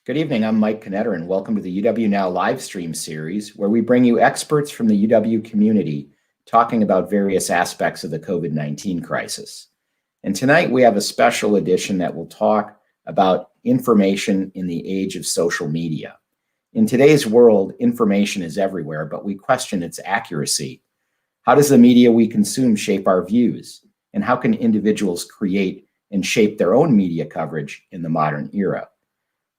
Good evening, I'm Mike Knetter, and welcome to the UW Now Livestream series, where we bring you experts from the UW community talking about various aspects of the COVID-19 crisis. And tonight we have a special edition that will talk about information in the age of social media. In today's world, information is everywhere, but we question its accuracy. How does the media we consume shape our views? And how can individuals create and shape their own media coverage in the modern era?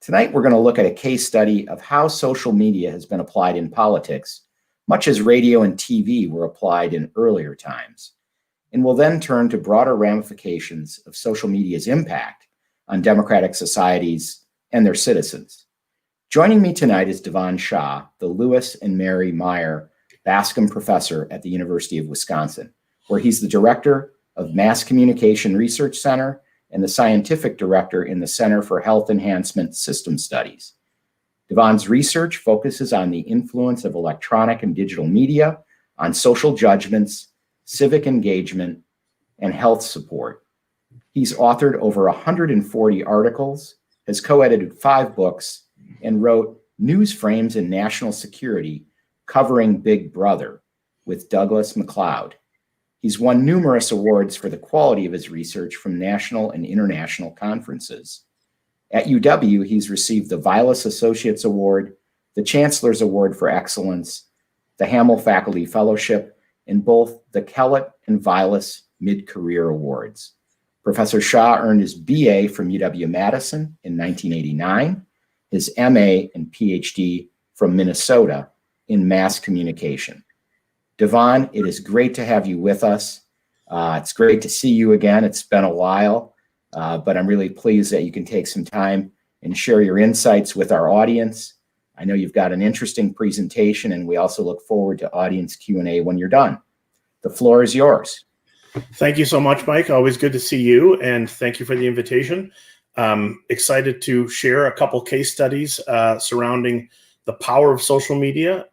Tonight, we're going to look at a case study of how social media has been applied in politics, much as radio and TV were applied in earlier times. And we'll then turn to broader ramifications of social media's impact on democratic societies and their citizens. Joining me tonight is Devon Shah, the Lewis and Mary Meyer Bascom Professor at the University of Wisconsin, where he's the Director of Mass Communication Research Center and the Scientific Director in the Center for Health Enhancement System Studies. Devon's research focuses on the influence of electronic and digital media on social judgments, civic engagement, and health support. He's authored over 140 articles, has co-edited 5 books, and wrote News Frames in National Security Covering Big Brother with Douglas MacLeod. He's won numerous awards for the quality of his research from national and international conferences. At UW, he's received the Vilas Associates Award, the Chancellor's Award for Excellence, the Hamill Faculty Fellowship, and both the Kellett and Vilas Mid-Career Awards. Professor Shah earned his BA from UW-Madison in 1989, his MA and PhD from Minnesota in mass communication. Devon, it is great to have you with us. It's great to see you again. It's been a while, but I'm really pleased that you can take some time and share your insights with our audience. I know you've got an interesting presentation, and we also look forward to audience Q&A when you're done. The floor is yours. Thank you so much, Mike. Always good to see you, and thank you for the invitation. Excited to share a couple case studies surrounding the power of social media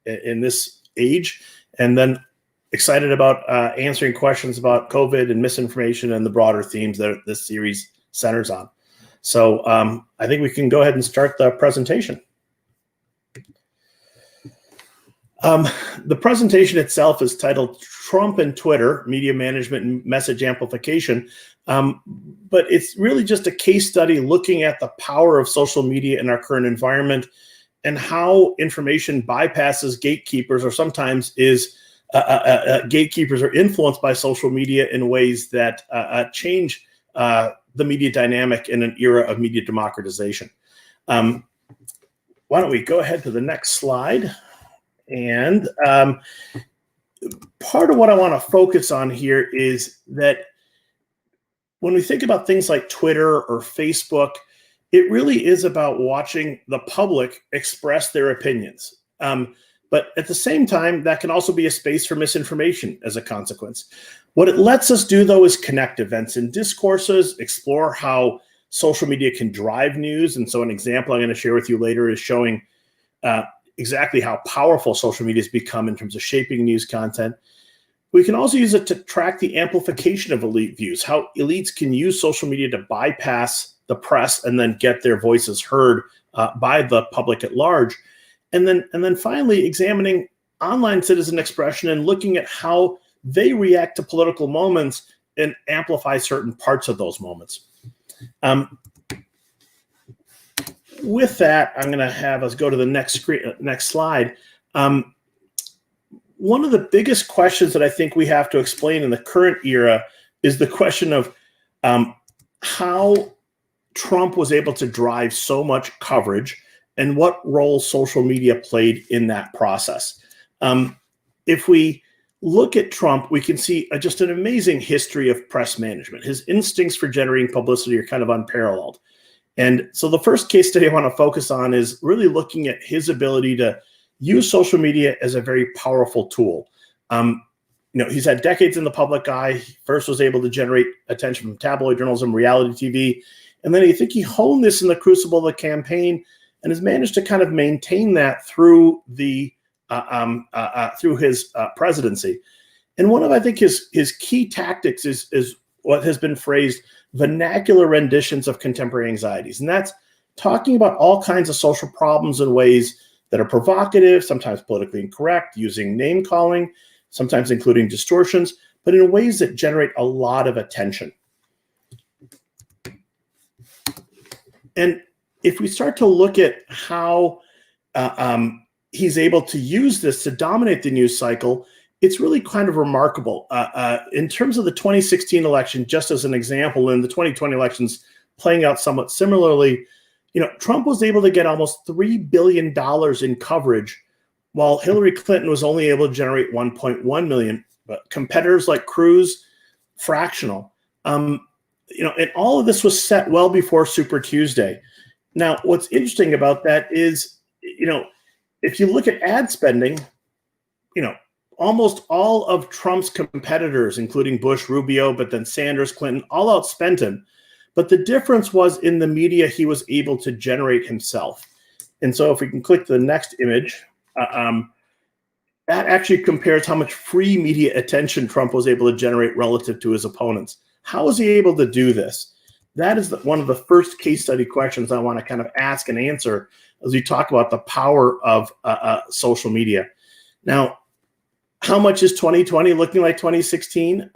in this age. And then excited about answering questions about COVID and misinformation and the broader themes that this series centers on. So I think we can go ahead and start the presentation. The presentation itself is titled Trump and Twitter, Media Management and Message Amplification. But it's really just a case study looking at the power of social media in our current environment and how information bypasses gatekeepers, or sometimes is gatekeepers are influenced by social media in ways that change the media dynamic in an era of media democratization. Why don't we go ahead to the next slide? And part of what I want to focus on here is that when we think about things like Twitter or Facebook, it really is about watching the public express their opinions. But at the same time, that can also be a space for misinformation as a consequence. What it lets us do, though, is connect events and discourses, explore how social media can drive news. And so an example I'm going to share with you later is showing exactly how powerful social media has become in terms of shaping news content. We can also use it to track the amplification of elite views, how elites can use social media to bypass the press and then get their voices heard by the public at large. And then finally examining online citizen expression and looking at how they react to political moments and amplify certain parts of those moments. With that, I'm going to have us go to the next slide. One of the biggest questions that I think we have to explain in the current era is the question of how Trump was able to drive so much coverage and what role social media played in that process. If we look at Trump, we can see just an amazing history of press management. His instincts for generating publicity are kind of unparalleled. And so the first case study I want to focus on is really looking at his ability to use social media as a very powerful tool. He's had decades in the public eye. He first was able to generate attention from tabloid journalism, reality TV. And then I think he honed this in the crucible of the campaign and has managed to kind of maintain that through the through his presidency. And one of, I think, his key tactics is what has been phrased vernacular renditions of contemporary anxieties. And that's talking about all kinds of social problems in ways that are provocative, sometimes politically incorrect, using name calling, sometimes including distortions, but in ways that generate a lot of attention. And if we start to look at how he's able to use this to dominate the news cycle, it's really kind of remarkable. In terms of the 2016 election, just as an example, and the 2020 elections playing out somewhat similarly, Trump was able to get almost $3 billion in coverage, while Hillary Clinton was only able to generate 1.1 million. But competitors like Cruz, fractional. And all of this was set well before Super Tuesday. Now, what's interesting about that is, if you look at ad spending, almost all of Trump's competitors, including Bush, Rubio, but then Sanders, Clinton, all outspent him. But the difference was in the media he was able to generate himself. And so if we can click the next image, that actually compares how much free media attention Trump was able to generate relative to his opponents. How was he able to do this? That is one of the first case study questions I want to kind of ask and answer as we talk about the power of social media. Now, how much is 2020 looking like 2016?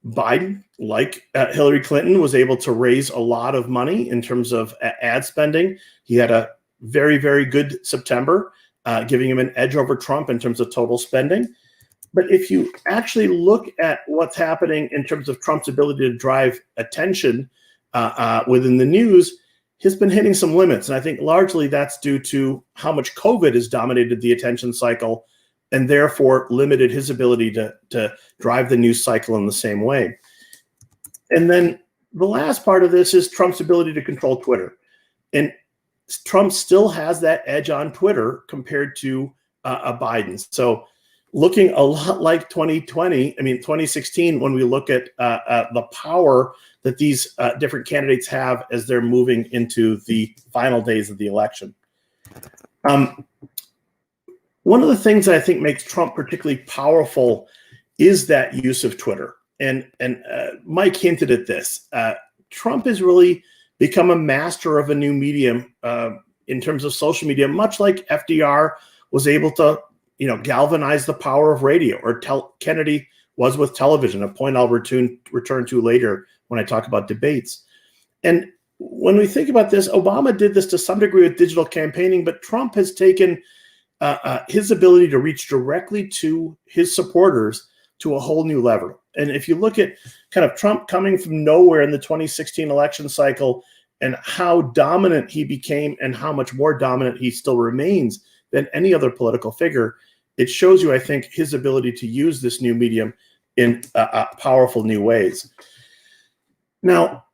Biden, like Hillary Clinton, was able to raise a lot of money in terms of ad spending. He had a very, very good September, giving him an edge over Trump in terms of total spending. But if you actually look at what's happening in terms of Trump's ability to drive attention within the news, he's been hitting some limits. And I think largely that's due to how much COVID has dominated the attention cycle and therefore limited his ability to drive the news cycle in the same way. And then the last part of this is Trump's ability to control Twitter. And Trump still has that edge on Twitter compared to Biden. So looking a lot like 2016, when we look at the power that these different candidates have as they're moving into the final days of the election. One of the things that I think makes Trump particularly powerful is that use of Twitter. And Mike hinted at this. Trump has really become a master of a new medium in terms of social media, much like FDR was able to galvanize the power of radio, or Kennedy was with television, a point I'll return to later when I talk about debates. And when we think about this, Obama did this to some degree with digital campaigning, but Trump has taken his ability to reach directly to his supporters to a whole new level. And if you look at kind of Trump coming from nowhere in the 2016 election cycle and how dominant he became and how much more dominant he still remains than any other political figure, it shows you, I think, his ability to use this new medium in powerful new ways. Now,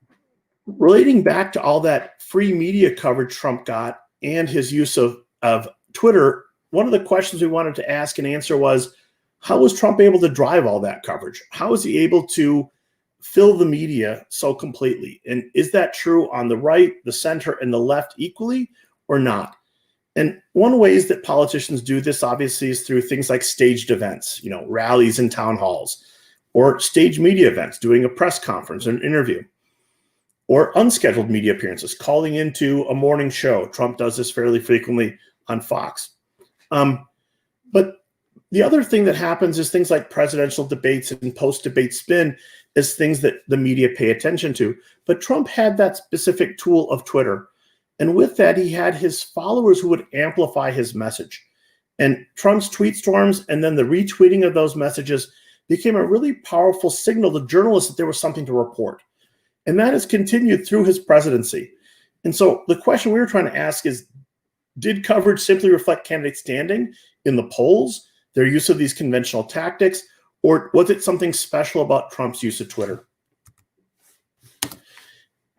relating back to all that free media coverage Trump got and his use of Twitter, one of the questions we wanted to ask and answer was, how was Trump able to drive all that coverage? How was he able to fill the media so completely? And is that true on the right, the center, and the left equally, or not? And one ways that politicians do this, obviously, is through things like staged events, rallies and town halls, or staged media events, doing a press conference or an interview, or unscheduled media appearances, calling into a morning show. Trump does this fairly frequently on Fox. But the other thing that happens is things like presidential debates and post-debate spin is things that the media pay attention to. But Trump had that specific tool of Twitter. And with that, he had his followers who would amplify his message. And Trump's tweet storms and then the retweeting of those messages became a really powerful signal to journalists that there was something to report. And that has continued through his presidency. And so the question we were trying to ask is, did coverage simply reflect candidates' standing in the polls, their use of these conventional tactics, or was it something special about Trump's use of Twitter?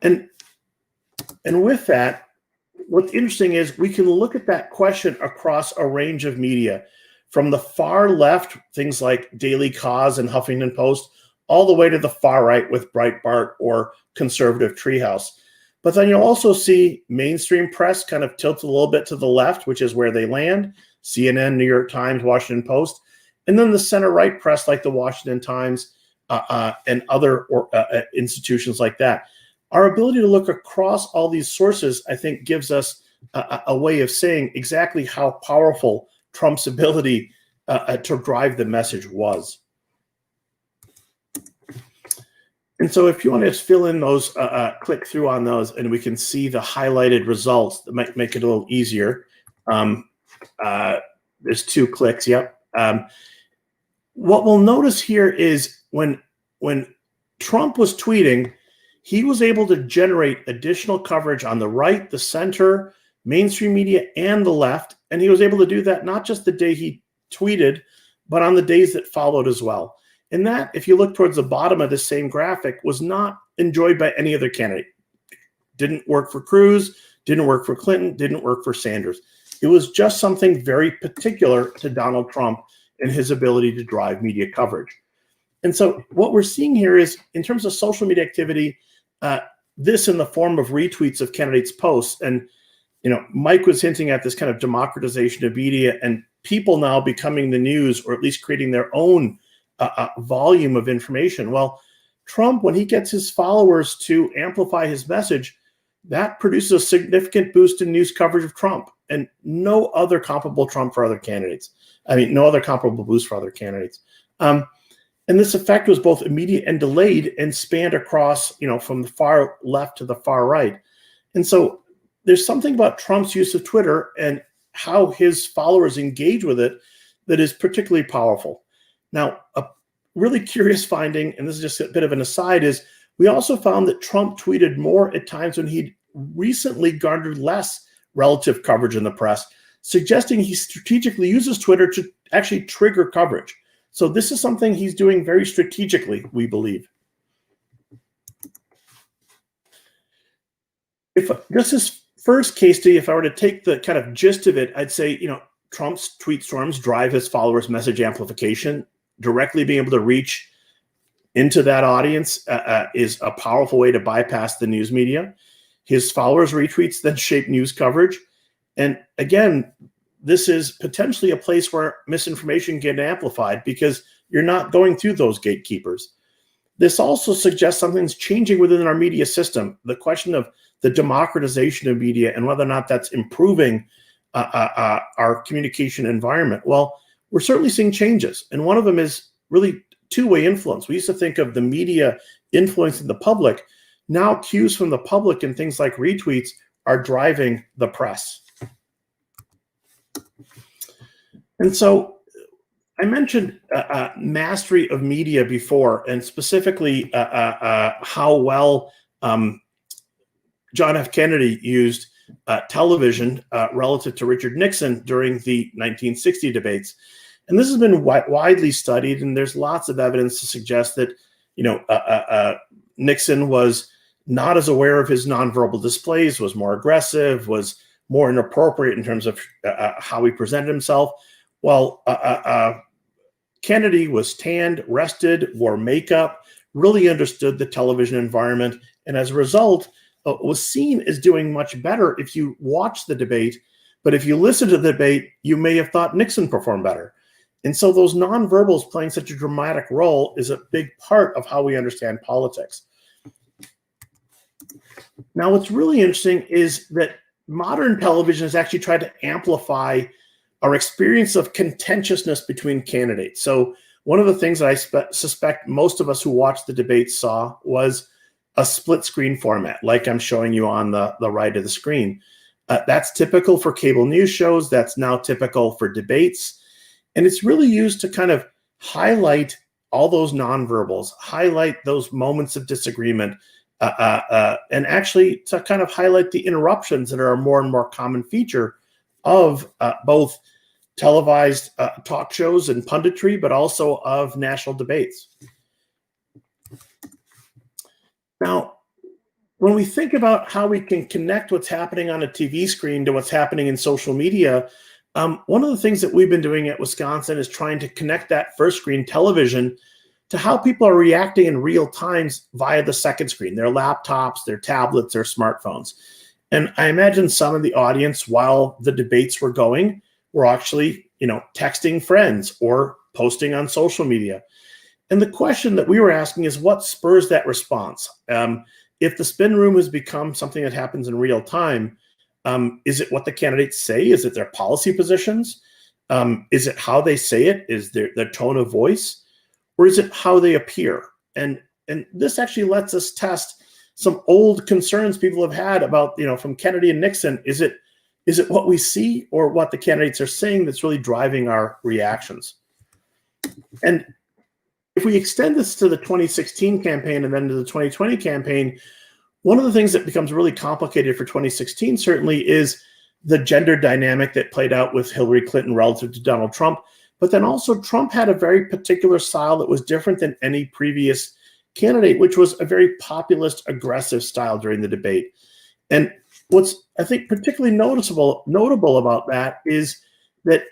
And with that, what's interesting is we can look at that question across a range of media, from the far left, things like Daily Kos and Huffington Post, all the way to the far right with Breitbart or conservative Treehouse. But then you'll also see mainstream press kind of tilt a little bit to the left, which is where they land, CNN, New York Times, Washington Post, and then the center-right press like the Washington Times and other institutions like that. our ability to look across all these sources, I think, gives us a way of saying exactly how powerful Trump's ability to drive the message was. And so if you want to just fill in those, click through on those, and we can see the highlighted results that might make it a little easier. There's 2 clicks, yep. What we'll notice here is when Trump was tweeting, he was able to generate additional coverage on the right, the center, mainstream media, and the left. And he was able to do that not just the day he tweeted, but on the days that followed as well. And that, if you look towards the bottom of the same graphic, was not enjoyed by any other candidate. Didn't work for Cruz, didn't work for Clinton, didn't work for Sanders. It was just something very particular to Donald Trump and his ability to drive media coverage. And so what we're seeing here is, in terms of social media activity, this in the form of retweets of candidates' posts. And, Mike was hinting at this kind of democratization of media and people now becoming the news, or at least creating their own volume of information. Well, Trump, when he gets his followers to amplify his message, that produces a significant boost in news coverage of Trump, and no other comparable Trump for other candidates. No other comparable boost for other candidates. And this effect was both immediate and delayed, and spanned across, from the far left to the far right. And so there's something about Trump's use of Twitter and how his followers engage with it that is particularly powerful. Now, a really curious finding, and this is just a bit of an aside, is we also found that Trump tweeted more at times when he'd recently garnered less relative coverage in the press, suggesting he strategically uses Twitter to actually trigger coverage. So this is something he's doing very strategically, we believe. If this is first case study, if I were to take the kind of gist of it, I'd say, Trump's tweet storms drive his followers' message amplification. Directly being able to reach into that audience is a powerful way to bypass the news media. His followers' retweets then shape news coverage. And again, this is potentially a place where misinformation can get amplified because you're not going through those gatekeepers. This also suggests something's changing within our media system. The question of the democratization of media and whether or not that's improving our communication environment. Well, we're certainly seeing changes. And one of them is really two-way influence. We used to think of the media influencing the public. Now cues from the public and things like retweets are driving the press. And so I mentioned mastery of media before, and specifically how well John F. Kennedy used television relative to Richard Nixon during the 1960 debates. And this has been widely studied, and there's lots of evidence to suggest that, Nixon was not as aware of his nonverbal displays, was more aggressive, was more inappropriate in terms of how he presented himself. While Kennedy was tanned, rested, wore makeup, really understood the television environment, and as a result, was seen as doing much better if you watch the debate. But if you listen to the debate, you may have thought Nixon performed better. And so those nonverbals playing such a dramatic role is a big part of how we understand politics. Now, what's really interesting is that modern television has actually tried to amplify our experience of contentiousness between candidates. So one of the things that I suspect most of us who watched the debate saw was a split screen format, like I'm showing you on the right of the screen. That's typical for cable news shows. That's now typical for debates. And it's really used to kind of highlight all those nonverbals, highlight those moments of disagreement, and actually to kind of highlight the interruptions that are a more and more common feature of both televised talk shows and punditry, but also of national debates. Now, when we think about how we can connect what's happening on a TV screen to what's happening in social media, one of the things that we've been doing at Wisconsin is trying to connect that first screen television to how people are reacting in real time via the second screen, their laptops, their tablets, their smartphones. And I imagine some of the audience, while the debates were going, were actually, texting friends or posting on social media. And the question that we were asking is what spurs that response? if the spin room has become something that happens in real time, is it what the candidates say? Is it their policy positions? Is it how they say it? Is their tone of voice? Or is it how they appear? And this actually lets us test some old concerns people have had about, from Kennedy and Nixon. Is it what we see or what the candidates are saying that's really driving our reactions? And if we extend this to the 2016 campaign and then to the 2020 campaign, one of the things that becomes really complicated for 2016 certainly is the gender dynamic that played out with Hillary Clinton relative to Donald Trump. But then also Trump had a very particular style that was different than any previous candidate, which was a very populist, aggressive style during the debate. And what's, I think, particularly notable about that is that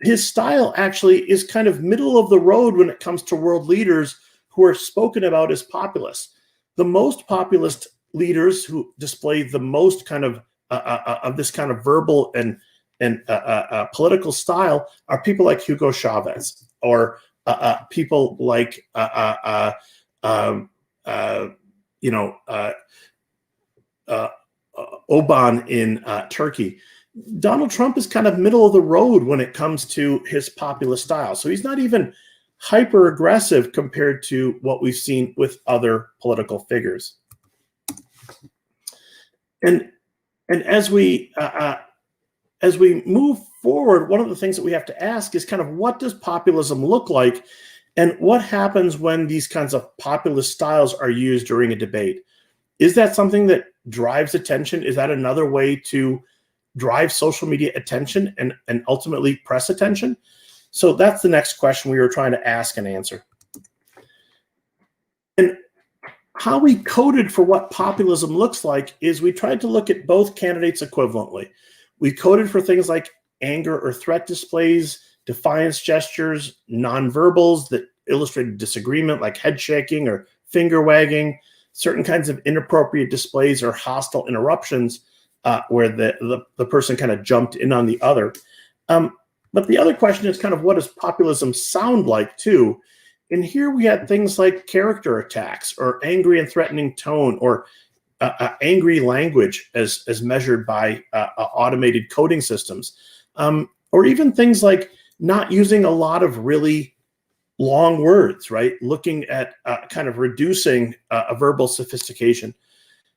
his style actually is kind of middle of the road when it comes to world leaders who are spoken about as populists. The most populist leaders who display the most kind of this kind of verbal and political style are people like Hugo Chavez or people like Oban in Turkey. Donald Trump is kind of middle of the road when it comes to his populist style. So he's not even hyper aggressive compared to what we've seen with other political figures. And as we move forward, one of the things that we have to ask is kind of what does populism look like, and what happens when these kinds of populist styles are used during a debate? Is that something that drives attention? Is that another way to drive social media attention and ultimately press attention? So that's the next question we were trying to ask and answer. And how we coded for what populism looks like is we tried to look at both candidates equivalently. We coded for things like anger or threat displays, defiance gestures, nonverbals that illustrated disagreement like head shaking or finger wagging, certain kinds of inappropriate displays or hostile interruptions where the person kind of jumped in on the other. But the other question is kind of what does populism sound like too? And here we had things like character attacks or angry and threatening tone or angry language as measured by automated coding systems, or even things like not using a lot of really long words, right? Looking at kind of reducing a verbal sophistication.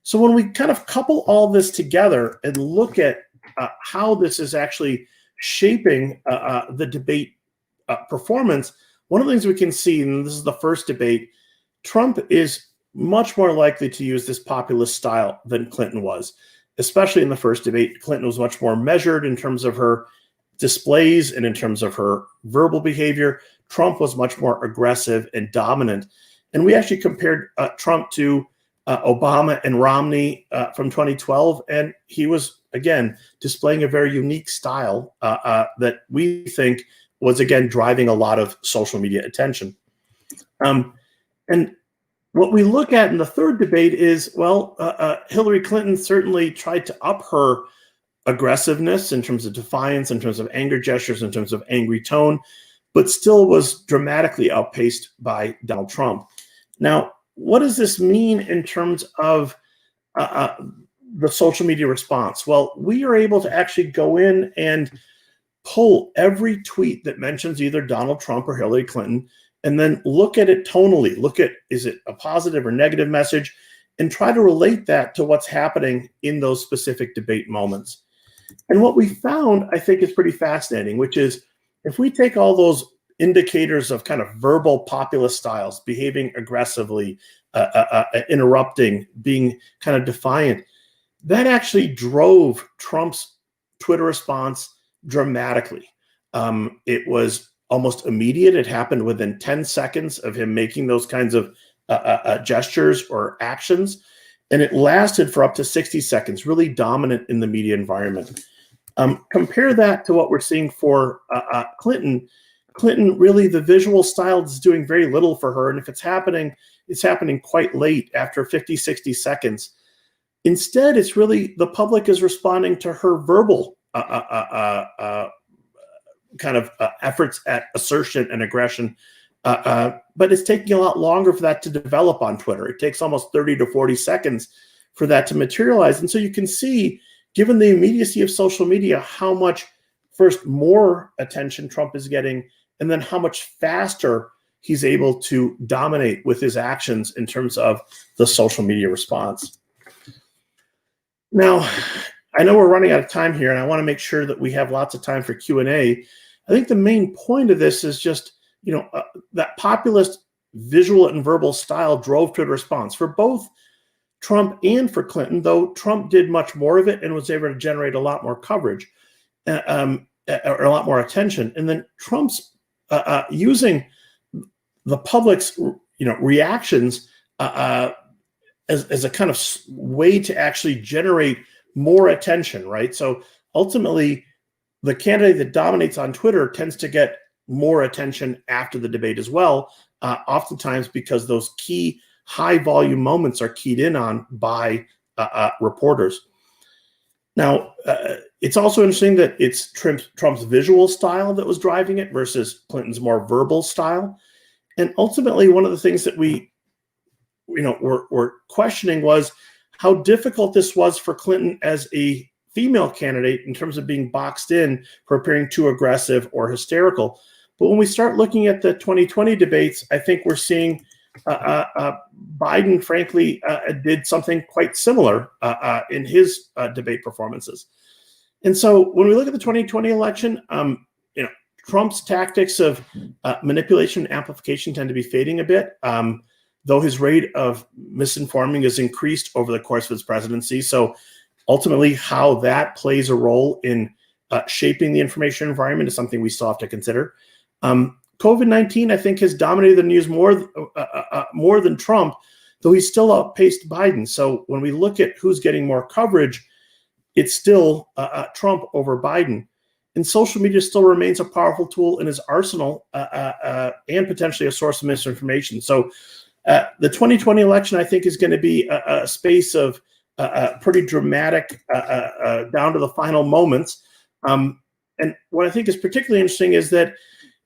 So when we kind of couple all this together and look at how this is actually shaping the debate performance, one of the things we can see, and this is the first debate, Trump is much more likely to use this populist style than Clinton was, especially in the first debate. Clinton was much more measured in terms of her displays and in terms of her verbal behavior. Trump was much more aggressive and dominant. And we actually compared Trump to Obama and Romney from 2012, and he was, again, displaying a very unique style that we think was, again, driving a lot of social media attention. And what we look at in the third debate is, well, Hillary Clinton certainly tried to up her aggressiveness in terms of defiance, in terms of anger gestures, in terms of angry tone, but still was dramatically outpaced by Donald Trump. Now, what does this mean in terms of the social media response? Well, we are able to actually go in and pull every tweet that mentions either Donald Trump or Hillary Clinton and then look at it tonally. Look at, is it a positive or negative message, and try to relate that to what's happening in those specific debate moments. And what we found, I think, is pretty fascinating, which is if we take all those indicators of kind of verbal populist styles, behaving aggressively, interrupting, being kind of defiant, that actually drove Trump's Twitter response dramatically. It was almost immediate. It happened within 10 seconds of him making those kinds of gestures or actions. And it lasted for up to 60 seconds, really dominant in the media environment. Compare that to what we're seeing for Clinton. Clinton, really, the visual style is doing very little for her. And if it's happening quite late after 50, 60 seconds. Instead, it's really the public is responding to her verbal kind of efforts at assertion and aggression But it's taking a lot longer for that to develop on Twitter. It takes almost 30 to 40 seconds for that to materialize. And so you can see, given the immediacy of social media, how much first more attention Trump is getting, and then how much faster he's able to dominate with his actions in terms of the social media response. Now, I know we're running out of time here, and I want to make sure that we have lots of time for Q&A. I think the main point of this is just, that populist visual and verbal style drove Twitter response for both Trump and for Clinton, though Trump did much more of it and was able to generate a lot more coverage or a lot more attention. And then Trump's using the public's reactions as a kind of way to actually generate more attention, right? So ultimately, the candidate that dominates on Twitter tends to get more attention after the debate as well, oftentimes because those key high volume moments are keyed in on by reporters. Now, it's also interesting that it's Trump's visual style that was driving it versus Clinton's more verbal style. And ultimately, one of the things that we were questioning was how difficult this was for Clinton as a female candidate in terms of being boxed in for appearing too aggressive or hysterical. But when we start looking at the 2020 debates, I think we're seeing Biden, frankly, did something quite similar in his debate performances. And so when we look at the 2020 election, Trump's tactics of manipulation and amplification tend to be fading a bit, though his rate of misinforming has increased over the course of his presidency. So ultimately, how that plays a role in shaping the information environment is something we still have to consider. COVID-19, I think, has dominated the news more than Trump, though he's still outpaced Biden. So when we look at who's getting more coverage, it's still Trump over Biden. And social media still remains a powerful tool in his arsenal and potentially a source of misinformation. So the 2020 election, I think, is going to be a space of pretty dramatic down to the final moments. And what I think is particularly interesting is that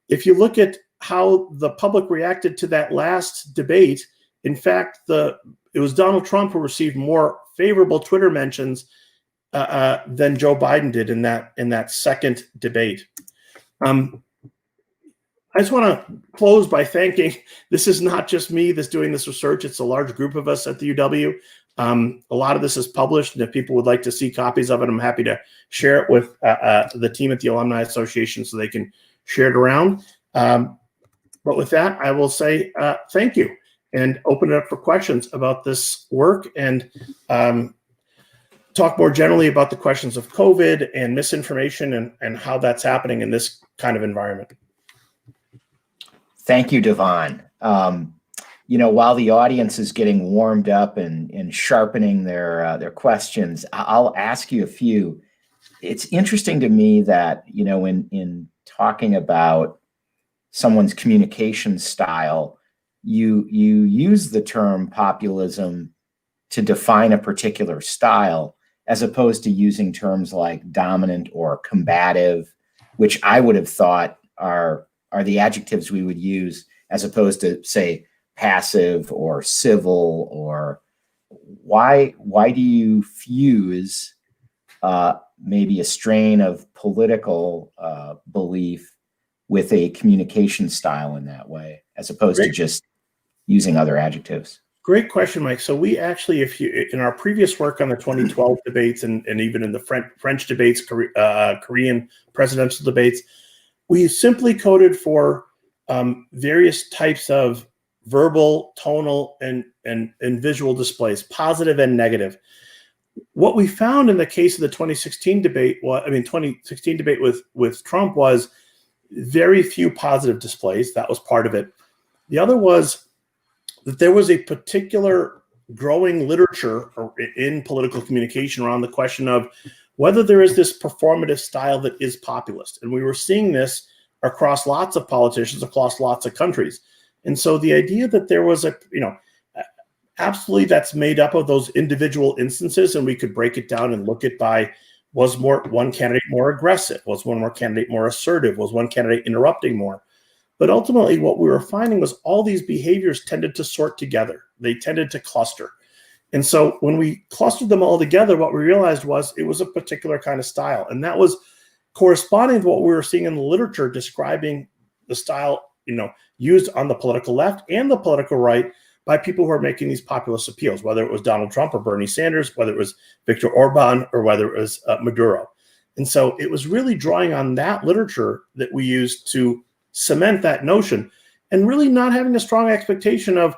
if you look at how the public reacted to that last debate, in fact, it was Donald Trump who received more favorable Twitter mentions than Joe Biden did in that second debate. I just want to close by thanking, this is not just me that's doing this research, it's a large group of us at the UW. A lot of this is published, and if people would like to see copies of it, I'm happy to share it with the team at the Alumni Association so they can share it around. But with that, I will say thank you and open it up for questions about this work and talk more generally about the questions of COVID and misinformation and how that's happening in this kind of environment. Thank you, Devon. While the audience is getting warmed up and sharpening their questions, I'll ask you a few. It's interesting to me that, in talking about someone's communication style, you use the term populism to define a particular style, as opposed to using terms like dominant or combative, which I would have thought are the adjectives we would use, as opposed to, say, passive or civil. Or why do you fuse maybe a strain of political belief with a communication style in that way, as opposed to just using other adjectives? Great question, Mike. So we actually, in our previous work on the 2012 debates and even in the French debates, Korean presidential debates, we simply coded for various types of verbal, tonal, and visual displays, positive and negative. What we found in the case of the 2016 debate, 2016 debate with Trump, was very few positive displays. That was part of it. The other was that there was a particular growing literature in political communication around the question of whether there is this performative style that is populist. And we were seeing this across lots of politicians, across lots of countries. And so the idea that there was absolutely that's made up of those individual instances, and we could break it down and look at by, was one candidate more aggressive? Was one more candidate more assertive? Was one candidate interrupting more? But ultimately, what we were finding was all these behaviors tended to sort together. They tended to cluster. And so when we clustered them all together, what we realized was it was a particular kind of style. And that was corresponding to what we were seeing in the literature describing the style, used on the political left and the political right by people who are making these populist appeals, whether it was Donald Trump or Bernie Sanders, whether it was Viktor Orban, or whether it was Maduro. And so it was really drawing on that literature that we used to cement that notion, and really not having a strong expectation of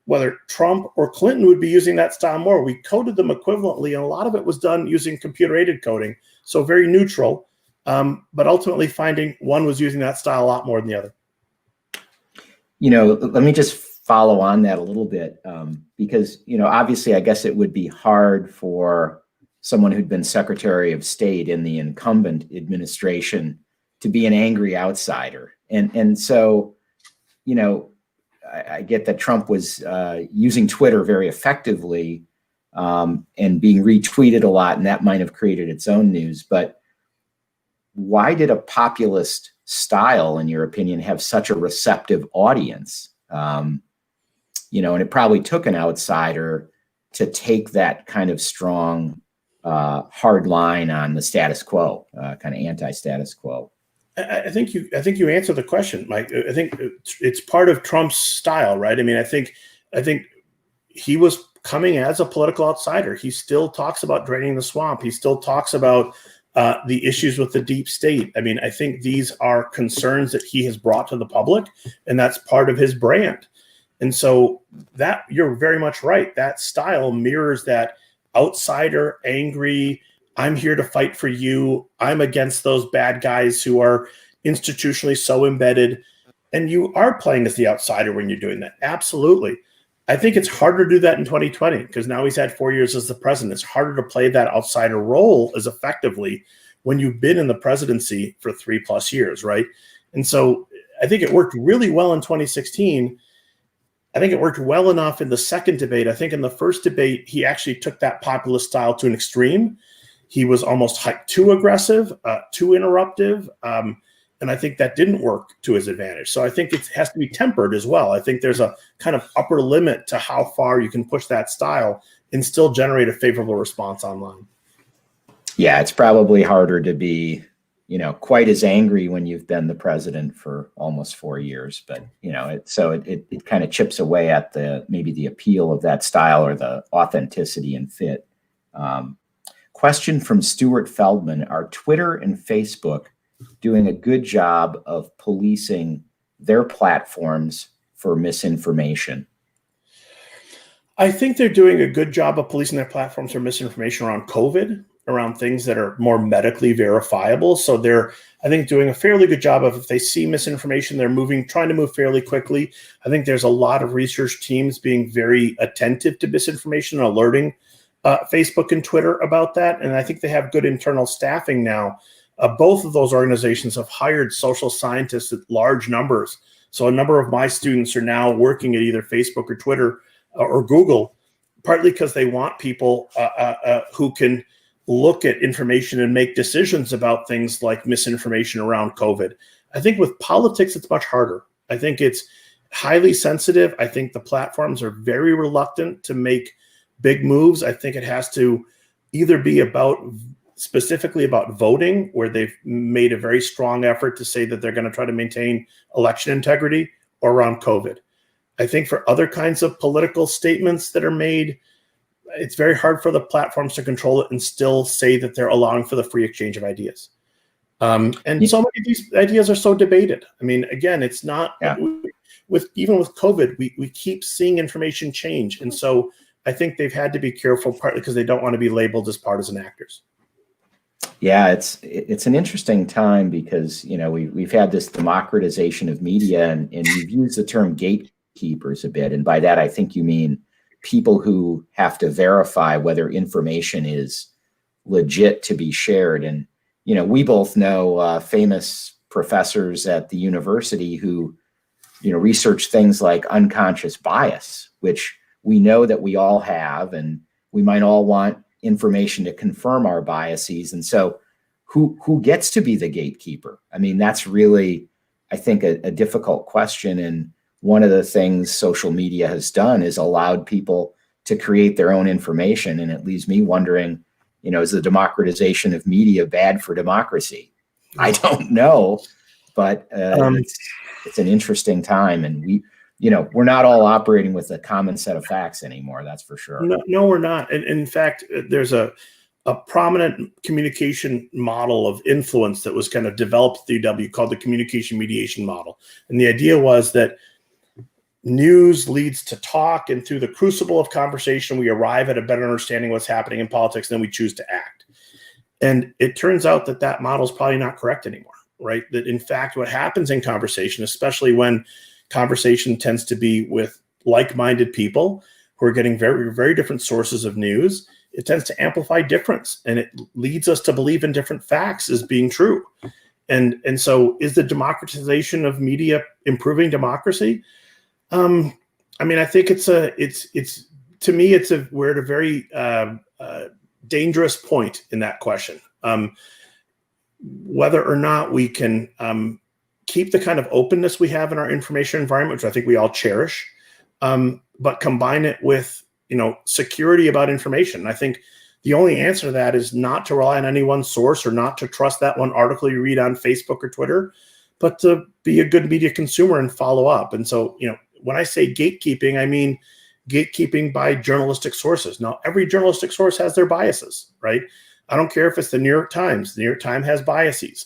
whether Trump or Clinton would be using that style more. We coded them equivalently, and a lot of it was done using computer-aided coding, so very neutral, but ultimately finding one was using that style a lot more than the other. Let me just follow on that a little bit, because, obviously, I guess it would be hard for someone who'd been Secretary of State in the incumbent administration to be an angry outsider. And so, I get that Trump was using Twitter very effectively and being retweeted a lot, and that might have created its own news. But why did a populist style, in your opinion, have such a receptive audience? And it probably took an outsider to take that kind of strong, hard line on the status quo, kind of anti-status quo. I think you answered the question, Mike. I think it's part of Trump's style, right? I mean, I think he was coming as a political outsider. He still talks about draining the swamp. He still talks about the issues with the deep state. I mean, I think these are concerns that he has brought to the public, and that's part of his brand. And so that, you're very much right. That style mirrors that outsider, angry, I'm here to fight for you, I'm against those bad guys who are institutionally so embedded. And you are playing as the outsider when you're doing that. Absolutely. I think it's harder to do that in 2020 because now he's had 4 years as the president. It's harder to play that outsider role as effectively when you've been in the presidency for 3+ years, right? And so I think it worked really well in 2016. I think it worked well enough in the second debate. I think in the first debate, he actually took that populist style to an extreme. He was almost too aggressive, too interruptive, and I think that didn't work to his advantage. So I think it has to be tempered as well. I think there's a kind of upper limit to how far you can push that style and still generate a favorable response online. Yeah, it's probably harder to be, quite as angry when you've been the president for almost 4 years. But, it kind of chips away at maybe the appeal of that style or the authenticity and fit. Question from Stuart Feldman: are Twitter and Facebook doing a good job of policing their platforms for misinformation? I think they're doing a good job of policing their platforms for misinformation around COVID, around things that are more medically verifiable. So they're, I think, doing a fairly good job of, if they see misinformation, they're trying to move fairly quickly. I think there's a lot of research teams being very attentive to misinformation and alerting Facebook and Twitter about that. And I think they have good internal staffing now. Both of those organizations have hired social scientists at large numbers. So a number of my students are now working at either Facebook or Twitter or Google, partly because they want people who can look at information and make decisions about things like misinformation around COVID. I think with politics, it's much harder. I think it's highly sensitive. I think the platforms are very reluctant to make big moves. I think it has to either be specifically about voting, where they've made a very strong effort to say that they're going to try to maintain election integrity, or around COVID. I think for other kinds of political statements that are made, it's very hard for the platforms to control it and still say that they're allowing for the free exchange of ideas. So many of these ideas are so debated. I mean, again, it's not even with COVID, we keep seeing information change. And so I think they've had to be careful, partly because they don't want to be labeled as partisan actors. Yeah, it's an interesting time because, we've had this democratization of media, and you've used the term gatekeepers a bit. And by that, I think you mean people who have to verify whether information is legit to be shared. And, we both know famous professors at the university who, research things like unconscious bias, which we know that we all have, and we might all want information to confirm our biases. And so who gets to be the gatekeeper? I mean, that's really I think, a difficult question. And one of the things social media has done is allowed people to create their own information. And it leaves me wondering, is the democratization of media bad for democracy? I don't know, but it's an interesting time. And we're not all operating with a common set of facts anymore. That's for sure. No, we're not. And in fact, there's a prominent communication model of influence that was kind of developed at the UW called the communication mediation model. And the idea was that news leads to talk, and through the crucible of conversation, we arrive at a better understanding of what's happening in politics, and then we choose to act. And it turns out that model is probably not correct anymore, right? That in fact, what happens in conversation, especially when conversation tends to be with like-minded people who are getting very, very different sources of news, it tends to amplify difference, and it leads us to believe in different facts as being true. And so is the democratization of media improving democracy? I think we're at a very dangerous point in that question. Whether or not we can keep the kind of openness we have in our information environment, which I think we all cherish, but combine it with security about information. I think the only answer to that is not to rely on any one source or not to trust that one article you read on Facebook or Twitter, but to be a good media consumer and follow up. And so, when I say gatekeeping, I mean gatekeeping by journalistic sources. Now, every journalistic source has their biases, right? I don't care if it's the New York Times. The New York Times has biases.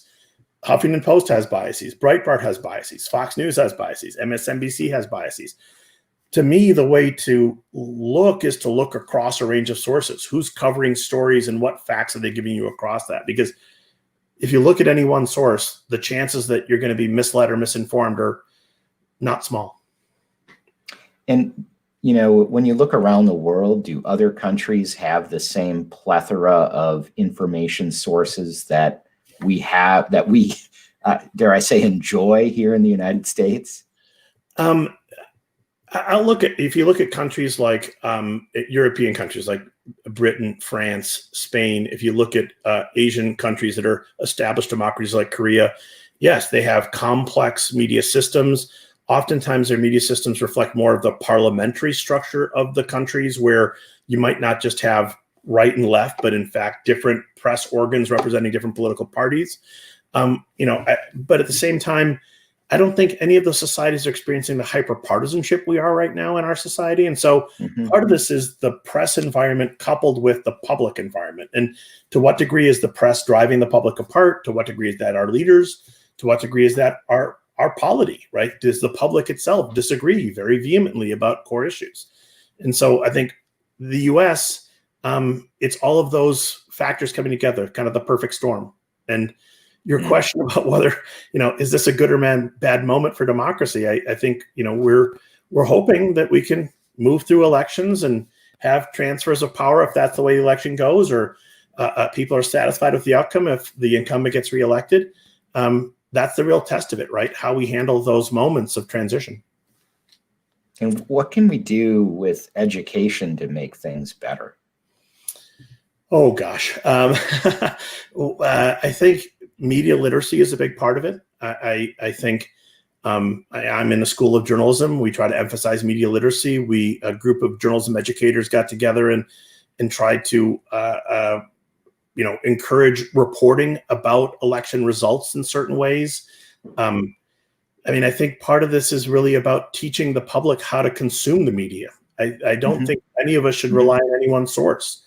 Huffington Post has biases. Breitbart has biases. Fox News has biases. MSNBC has biases. To me, the way to look is to look across a range of sources. Who's covering stories and what facts are they giving you across that? Because if you look at any one source, the chances that you're going to be misled or misinformed are not small. And, when you look around the world, do other countries have the same plethora of information sources that we have, that we, dare I say, enjoy here in the United States? If you look at countries like European countries like Britain, France, Spain, if you look at Asian countries that are established democracies like Korea, yes, they have complex media systems. Oftentimes their media systems reflect more of the parliamentary structure of the countries, where you might not just have right and left, but in fact different press organs representing different political parties. But at the same time, I don't think any of the societies are experiencing the hyper-partisanship we are right now in our society. And so part of this is the press environment coupled with the public environment. And to what degree is the press driving the public apart? To what degree is that our leaders? To what degree is that our polity, right? Does the public itself disagree very vehemently about core issues? And so I think the US, it's all of those factors coming together, kind of the perfect storm. And your question about whether, is this a good or bad moment for democracy? I think, we're hoping that we can move through elections and have transfers of power if that's the way the election goes, or people are satisfied with the outcome if the incumbent gets reelected. That's the real test of it, right? How we handle those moments of transition. And what can we do with education to make things better? Oh, gosh. I think media literacy is a big part of it. I think I'm in the School of Journalism. We try to emphasize media literacy. A group of journalism educators got together and tried to encourage reporting about election results in certain ways. I think part of this is really about teaching the public how to consume the media. I don't think any of us should rely on any one source.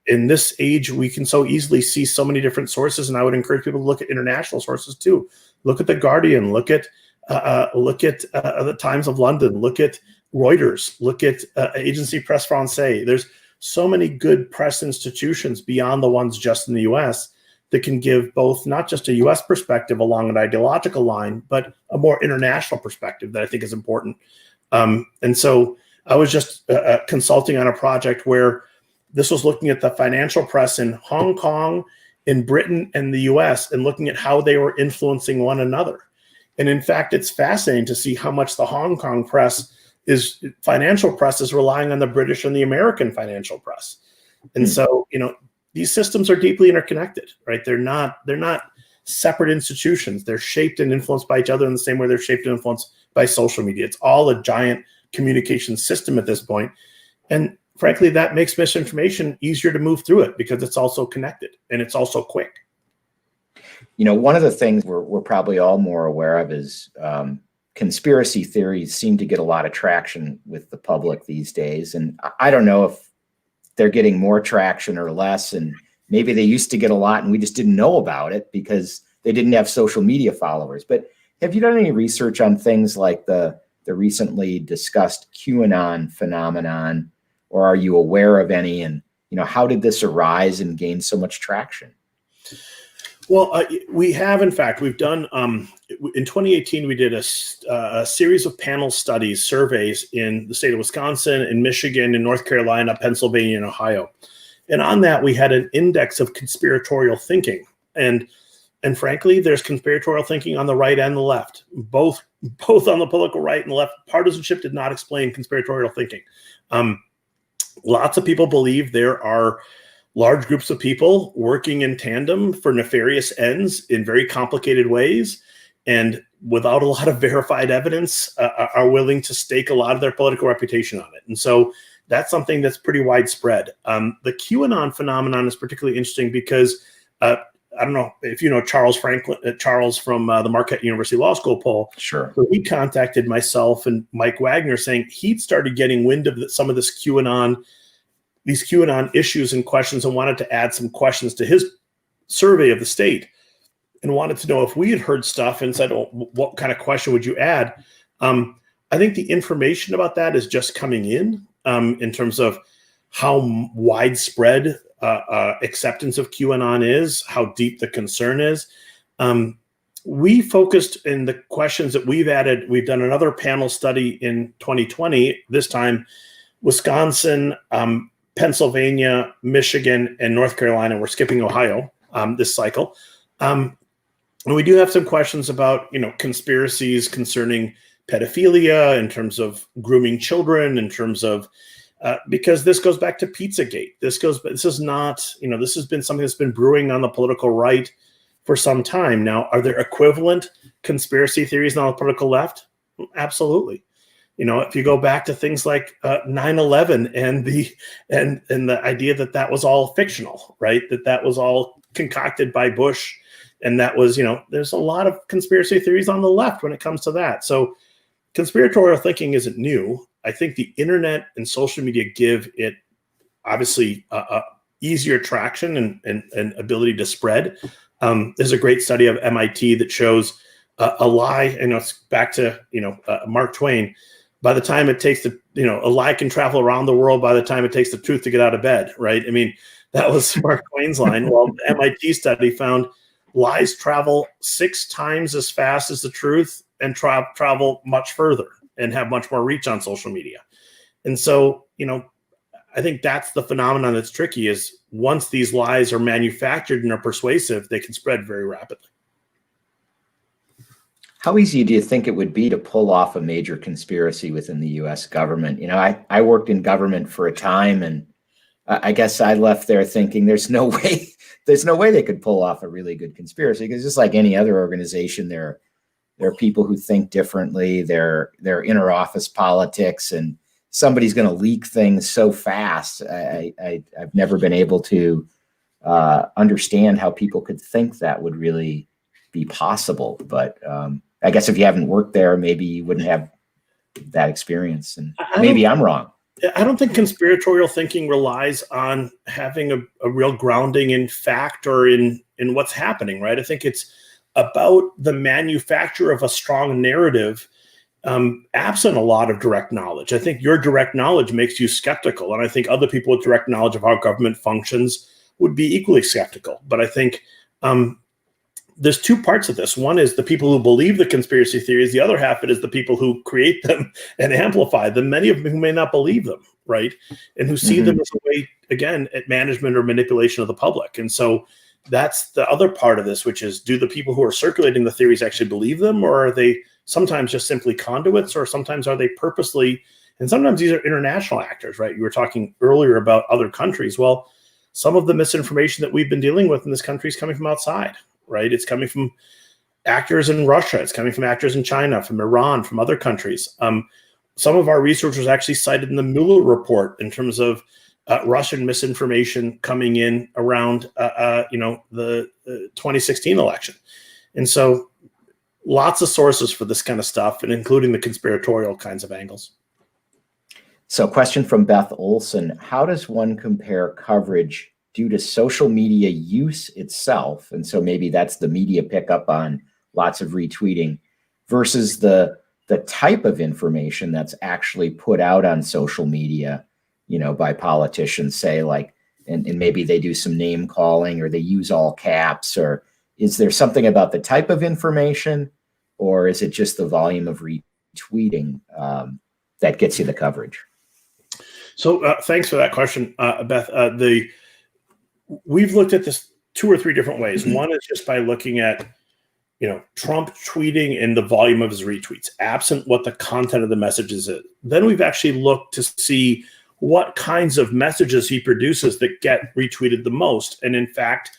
In this age, we can so easily see so many different sources, and I would encourage people to look at international sources too. Look at The Guardian, look at the Times of London, look at Reuters, look at Agency Presse Française. There's so many good press institutions beyond the ones just in the US that can give both not just a US perspective along an ideological line, but a more international perspective that I think is important. And so I was just consulting on a project where this was looking at the financial press in Hong Kong, in Britain, and the US, and looking at how they were influencing one another. And in fact, it's fascinating to see how much the Hong Kong financial press is relying on the British and the American financial press. And so, these systems are deeply interconnected, right? They're not separate institutions. They're shaped and influenced by each other in the same way they're shaped and influenced by social media. It's all a giant communication system at this point. And frankly, that makes misinformation easier to move through it because it's also connected and it's also quick. One of the things we're probably all more aware of is conspiracy theories seem to get a lot of traction with the public these days. And I don't know if they're getting more traction or less. And maybe they used to get a lot and we just didn't know about it because they didn't have social media followers. But have you done any research on things like the recently discussed QAnon phenomenon, or are you aware of any? And, how did this arise and gain so much traction? Well, we have, in fact, we've done, in 2018, we did a series of panel studies, surveys in the state of Wisconsin, in Michigan, in North Carolina, Pennsylvania, and Ohio. And on that, we had an index of conspiratorial thinking. And frankly, there's conspiratorial thinking on the right and the left, both on the political right and the left. Partisanship did not explain conspiratorial thinking. Lots of people believe there are large groups of people working in tandem for nefarious ends in very complicated ways, and without a lot of verified evidence, are willing to stake a lot of their political reputation on it. And so that's something that's pretty widespread. The QAnon phenomenon is particularly interesting because I don't know if you know Charles from the Marquette University Law School poll. Sure. So he contacted myself and Mike Wagner saying he'd started getting wind of some of these QAnon issues and questions, and wanted to add some questions to his survey of the state, and wanted to know if we had heard stuff and said, "Oh, what kind of question would you add?" I think the information about that is just coming in terms of how widespread acceptance of QAnon is, how deep the concern is. We focused in the questions that we've added. We've done another panel study in 2020, this time Wisconsin, Pennsylvania, Michigan, and North Carolina. We're skipping Ohio this cycle. And we do have some questions about, conspiracies concerning pedophilia, in terms of grooming children, in terms of because this goes back to Pizzagate. This is not, this has been something that's been brewing on the political right for some time now. Are there equivalent conspiracy theories on the political left? Absolutely. If you go back to things like 9/11 and the idea that was all fictional, right? That was all concocted by Bush, and that was, there's a lot of conspiracy theories on the left when it comes to that. So conspiratorial thinking isn't new. I think the internet and social media give it obviously easier traction and ability to spread. There's a great study of MIT that shows a lie, and it's back to Mark Twain. By the time it takes a lie can travel around the world by the time it takes the truth to get out of bed, right? I mean, that was Mark Twain's line. Well, the MIT study found lies travel 6 times as fast as the truth and travel much further and have much more reach on social media. And so, I think that's the phenomenon that's tricky, is once these lies are manufactured and are persuasive, they can spread very rapidly. How easy do you think it would be to pull off a major conspiracy within the U.S. government? I worked in government for a time, and I guess I left there thinking there's no way they could pull off a really good conspiracy, because just like any other organization, there are people who think differently. They're inner office politics, and somebody's going to leak things so fast. I've never been able to understand how people could think that would really be possible. But I guess if you haven't worked there, maybe you wouldn't have that experience. And maybe I'm wrong. I don't think conspiratorial thinking relies on having a real grounding in fact or in what's happening, right? I think it's about the manufacture of a strong narrative, absent a lot of direct knowledge. I think your direct knowledge makes you skeptical, and I think other people with direct knowledge of how government functions would be equally skeptical. But I think there's 2 parts of this. One is the people who believe the conspiracy theories. The other half of it is the people who create them and amplify them, many of them who may not believe them, right? And who see them as a way, again, at management or manipulation of the public. And so that's the other part of this, which is, do the people who are circulating the theories actually believe them, or are they sometimes just simply conduits, or sometimes are they purposely, and sometimes these are international actors, right? You were talking earlier about other countries. Well, some of the misinformation that we've been dealing with in this country is coming from outside. right? It's coming from actors in Russia. It's coming from actors in China, from Iran, from other countries. Some of our researchers actually cited in the Mueller report in terms of Russian misinformation coming in around, the 2016 election. And so lots of sources for this kind of stuff, and including the conspiratorial kinds of angles. So question from Beth Olson: how does one compare coverage due to social media use itself? And so maybe that's the media pickup on lots of retweeting versus the type of information that's actually put out on social media, by politicians, say, like, and maybe they do some name calling or they use all caps, or is there something about the type of information, or is it just the volume of retweeting that gets you the coverage? So thanks for that question, Beth. We've looked at this 2 or 3 different ways. One is just by looking at, Trump tweeting and the volume of his retweets, absent what the content of the messages is. Then we've actually looked to see what kinds of messages he produces that get retweeted the most. And in fact,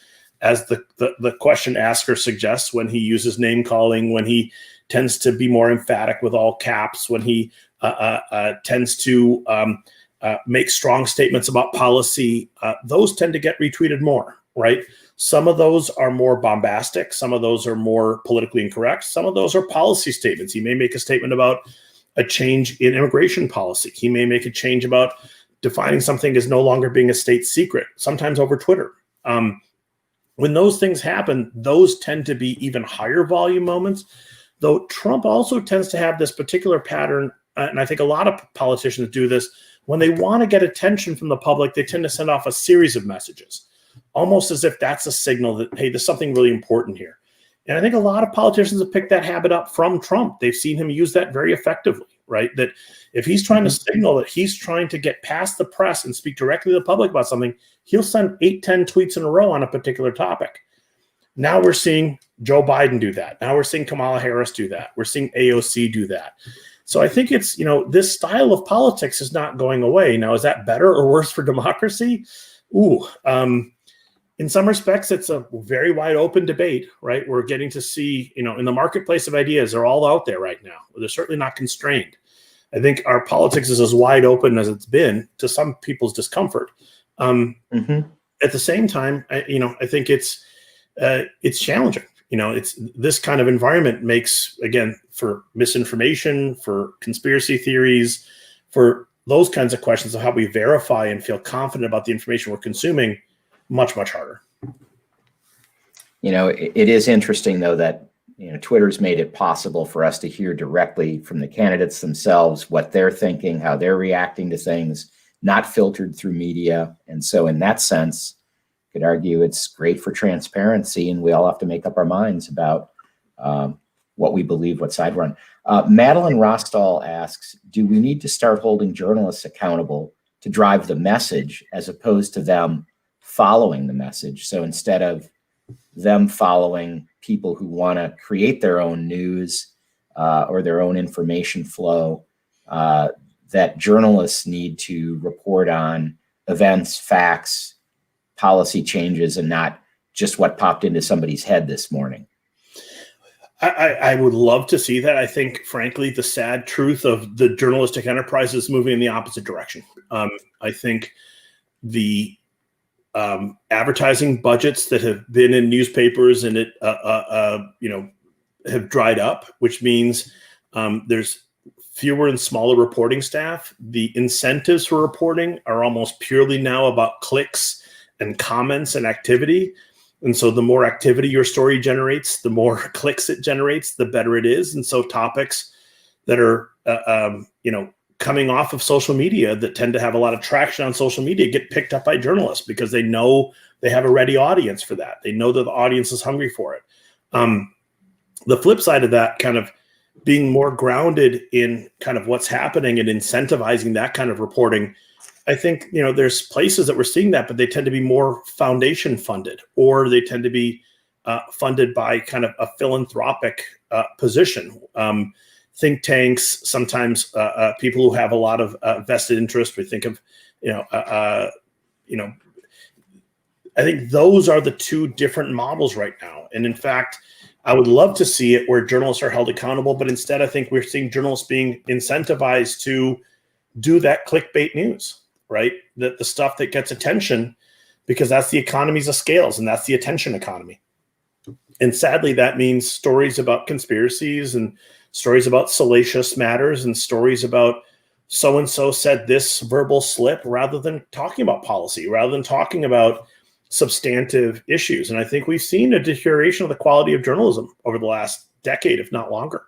as the question asker suggests, when he uses name calling, when he tends to be more emphatic with all caps, when he tends to make strong statements about policy, those tend to get retweeted more, right? Some of those are more bombastic. Some of those are more politically incorrect. Some of those are policy statements. He may make a statement about a change in immigration policy. He may make a change about defining something as no longer being a state secret, sometimes over Twitter. When those things happen, those tend to be even higher volume moments, though Trump also tends to have this particular pattern, and I think a lot of politicians do this. When they want to get attention from the public, they tend to send off a series of messages, almost as if that's a signal that, hey, there's something really important here. And I think a lot of politicians have picked that habit up from Trump. They've seen him use that very effectively, right? That if he's trying to signal that he's trying to get past the press and speak directly to the public about something, he'll send 8, 10 tweets in a row on a particular topic. Now we're seeing Joe Biden do that. Now we're seeing Kamala Harris do that. We're seeing AOC do that. So I think it's, this style of politics is not going away. Now, is that better or worse for democracy? In some respects, it's a very wide open debate, right? We're getting to see, in the marketplace of ideas, they're all out there right now. They're certainly not constrained. I think our politics is as wide open as it's been, to some people's discomfort. At the same time, I think it's challenging. It's this kind of environment makes, again, for misinformation, for conspiracy theories, for those kinds of questions of how we verify and feel confident about the information we're consuming, much, much harder. It is interesting, though, that Twitter's made it possible for us to hear directly from the candidates themselves what they're thinking, how they're reacting to things, not filtered through media. And so in that sense, could argue it's great for transparency, and we all have to make up our minds about what we believe, what side we're on. Madeline Rostall asks, do we need to start holding journalists accountable to drive the message as opposed to them following the message? So instead of them following people who want to create their own news or their own information flow, that journalists need to report on events, facts, policy changes, and not just what popped into somebody's head this morning. I would love to see that. I think, frankly, the sad truth of the journalistic enterprise is moving in the opposite direction. I think the advertising budgets that have been in newspapers and have dried up, which means there's fewer and smaller reporting staff. The incentives for reporting are almost purely now about clicks and comments and activity. And so the more activity your story generates, the more clicks it generates, the better it is. And so topics that are, coming off of social media that tend to have a lot of traction on social media get picked up by journalists because they know they have a ready audience for that. They know that the audience is hungry for it. The flip side of that, kind of being more grounded in kind of what's happening and incentivizing that kind of reporting, I think, there's places that we're seeing that, but they tend to be more foundation funded, or they tend to be funded by kind of a philanthropic position. Think tanks, sometimes people who have a lot of vested interest. We think of, I think those are the two different models right now. And in fact, I would love to see it where journalists are held accountable, but instead I think we're seeing journalists being incentivized to do that clickbait news, right? The stuff that gets attention, because that's the economies of scales and that's the attention economy. And sadly, that means stories about conspiracies and stories about salacious matters and stories about so-and-so said this verbal slip rather than talking about policy, rather than talking about substantive issues. And I think we've seen a deterioration of the quality of journalism over the last decade, if not longer,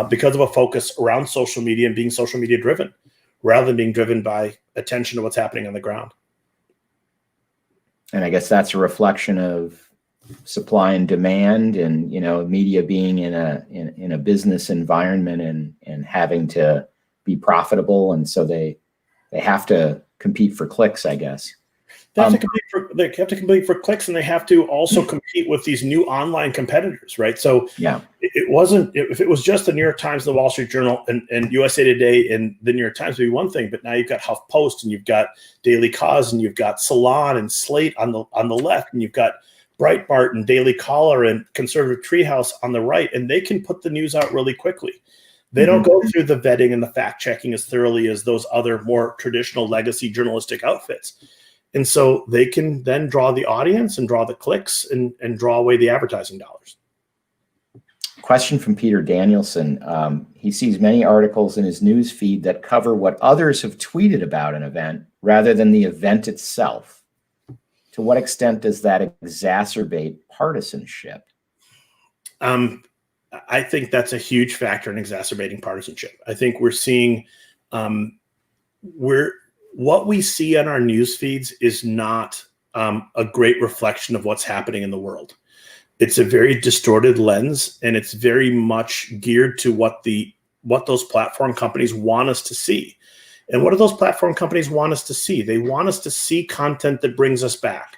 because of a focus around social media and being social media driven, rather than being driven by attention to what's happening on the ground. And I guess that's a reflection of supply and demand, and media being in a business environment and having to be profitable, and so they have to compete for clicks, I guess. They have to compete for clicks, and they have to also compete with these new online competitors, right? So yeah, it wasn't, if it was just the New York Times, the Wall Street Journal, and USA Today and the New York Times would be one thing, but now you've got HuffPost and you've got Daily Kos and you've got Salon and Slate on the left, and you've got Breitbart and Daily Caller and Conservative Treehouse on the right, and they can put the news out really quickly. They don't go through the vetting and the fact checking as thoroughly as those other more traditional legacy journalistic outfits. And so they can then draw the audience and draw the clicks and draw away the advertising dollars. Question from Peter Danielson. He sees many articles in his news feed that cover what others have tweeted about an event rather than the event itself. To what extent does that exacerbate partisanship? I think that's a huge factor in exacerbating partisanship. I think we're seeing what we see on our news feeds is not a great reflection of what's happening in the world. It's a very distorted lens, and it's very much geared to what those platform companies want us to see. And what do those platform companies want us to see? They want us to see content that brings us back.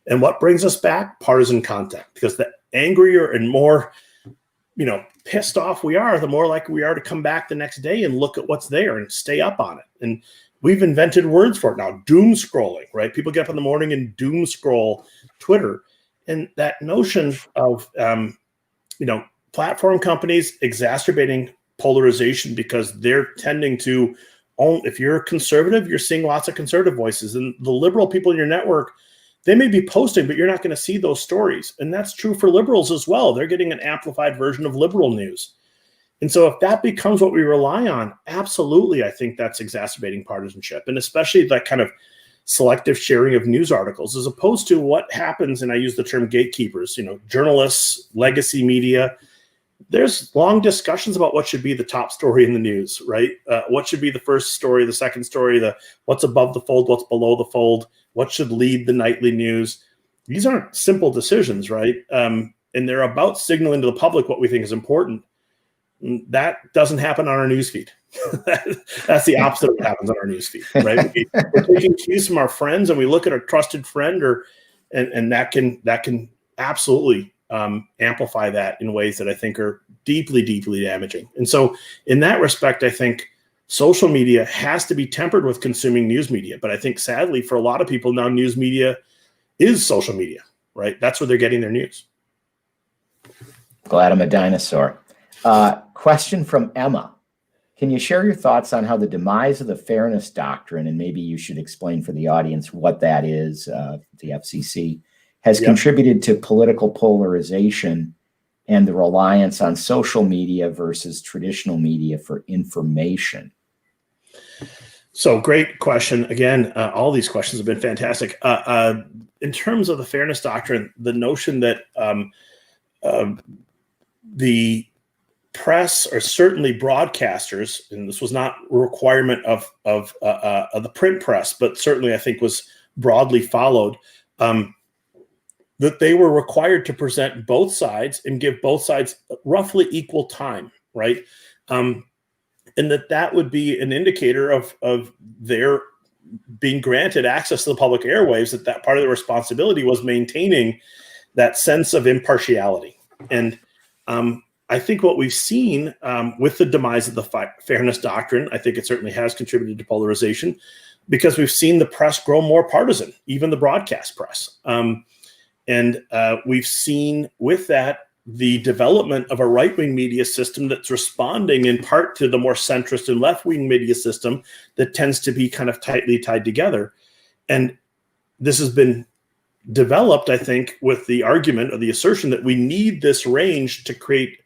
And what brings us back? Partisan content. Because the angrier and more pissed off we are, the more likely we are to come back the next day and look at what's there and stay up on it. And we've invented words for it now, doom scrolling, right? People get up in the morning and doom scroll Twitter. And that notion of, platform companies exacerbating polarization because they're tending to own, if you're a conservative, you're seeing lots of conservative voices. And the liberal people in your network, they may be posting, but you're not going to see those stories. And that's true for liberals as well. They're getting an amplified version of liberal news. And so if that becomes what we rely on, absolutely, I think that's exacerbating partisanship, and especially that kind of selective sharing of news articles, as opposed to what happens, and I use the term gatekeepers, journalists, legacy media. There's long discussions about what should be the top story in the news, right? What should be the first story, the second story, what's above the fold, what's below the fold, what should lead the nightly news. These aren't simple decisions, right? And they're about signaling to the public what we think is important. That doesn't happen on our newsfeed. That's the opposite of what happens on our newsfeed, right? We're taking cues from our friends, and we look at a trusted friend, and that can absolutely amplify that in ways that I think are deeply, deeply damaging. And so, in that respect, I think social media has to be tempered with consuming news media. But I think, sadly, for a lot of people now, news media is social media, right? That's where they're getting their news. Glad I'm a dinosaur. Question from Emma. Can you share your thoughts on how the demise of the fairness doctrine, and maybe you should explain for the audience what that is, the FCC, has contributed to political polarization and the reliance on social media versus traditional media for information? So great question. Again, all these questions have been fantastic. In terms of the fairness doctrine, the notion that the press, or certainly broadcasters, and this was not a requirement of the print press, but certainly I think was broadly followed, that they were required to present both sides and give both sides roughly equal time, right? And that would be an indicator of their being granted access to the public airwaves, that part of the responsibility was maintaining that sense of impartiality. And I think what we've seen with the demise of the fairness doctrine, I think it certainly has contributed to polarization. because we've seen the press grow more partisan, even the broadcast press. And we've seen with that the development of a right-wing media system that's responding in part to the more centrist and left-wing media system that tends to be kind of tightly tied together. And this has been developed, I think, with the argument or the assertion that we need this range to create